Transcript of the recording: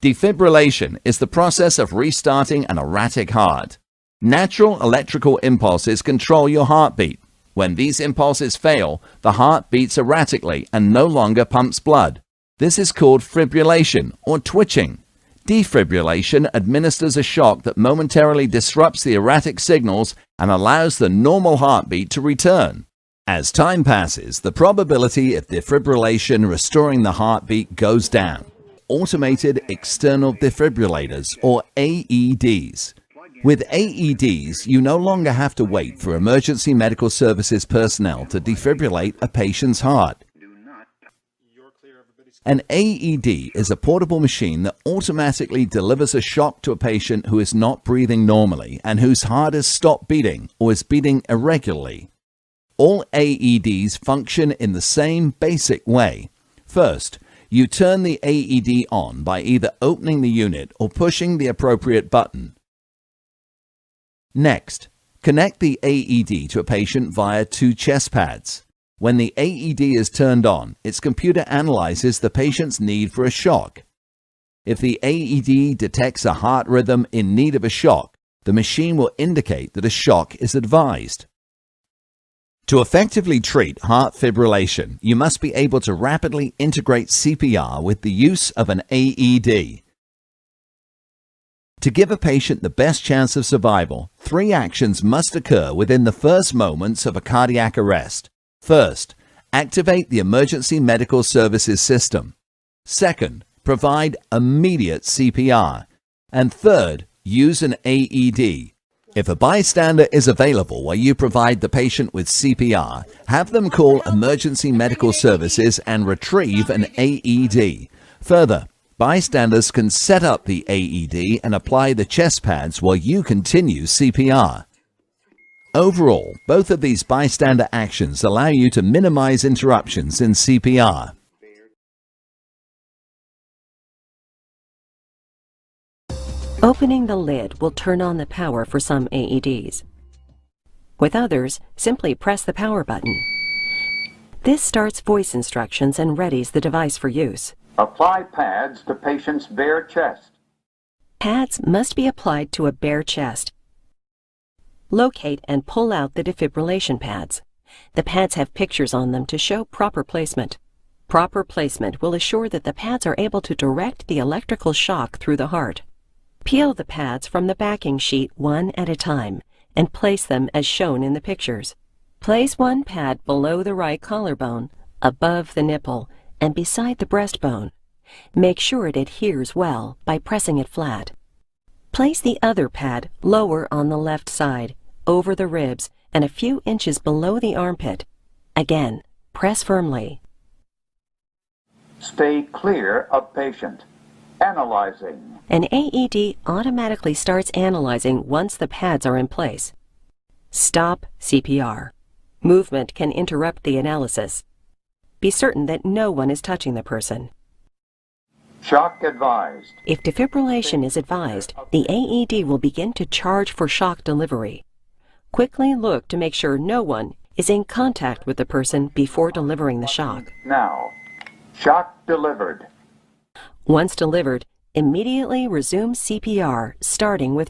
Defibrillation is the process of restarting an erratic heart. Natural electrical impulses control your heartbeat. When these impulses fail, the heart beats erratically and no longer pumps blood. This is called fibrillation or twitching. Defibrillation administers a shock that momentarily disrupts the erratic signals and allows the normal heartbeat to return. As time passes, the probability of defibrillation restoring the heartbeat goes down. Automated external defibrillators, or AEDs. With AEDs, you no longer have to wait for emergency medical services personnel to defibrillate a patient's heart. An AED is a portable machine that automatically delivers a shock to a patient who is not breathing normally and whose heart has stopped beating or is beating irregularly. All AEDs function in the same basic way. First, you turn the AED on by either opening the unit or pushing the appropriate button. Next, connect the AED to a patient via 2 chest pads. When the AED is turned on, its computer analyzes the patient's need for a shock. If the AED detects a heart rhythm in need of a shock, the machine will indicate that a shock is advised. To effectively treat heart fibrillation, you must be able to rapidly integrate CPR with the use of an AED. To give a patient the best chance of survival, 3 actions must occur within the first moments of a cardiac arrest. First, activate the emergency medical services system. Second, provide immediate CPR. And third, use an AED. If a bystander is available while you provide the patient with CPR, have them call emergency medical services and retrieve an AED. Further, bystanders can set up the AED and apply the chest pads while you continue CPR. Overall, both of these bystander actions allow you to minimize interruptions in CPR. Opening the lid will turn on the power for some AEDs. With others, simply press the power button. This starts voice instructions and readies the device for use. Apply pads to patient's bare chest. Pads must be applied to a bare chest. Locate and pull out the defibrillation pads. The pads have pictures on them to show proper placement. Proper placement will assure that the pads are able to direct the electrical shock through the heart. Peel the pads from the backing sheet one at a time and place them as shown in the pictures. Place one pad below the right collarbone, above the nipple, and beside the breastbone. Make sure it adheres well by pressing it flat. Place the other pad lower on the left side, over the ribs, and a few inches below the armpit. Again, press firmly. Stay clear of patient. Analyzing. An AED automatically starts analyzing once the pads are in place. Stop CPR. Movement can interrupt the analysis. Be certain that no one is touching the person. Shock advised. If defibrillation is advised, the AED will begin to charge for shock delivery. Quickly look to make sure no one is in contact with the person before delivering the shock. Now, shock delivered. Once delivered, immediately resume CPR, starting with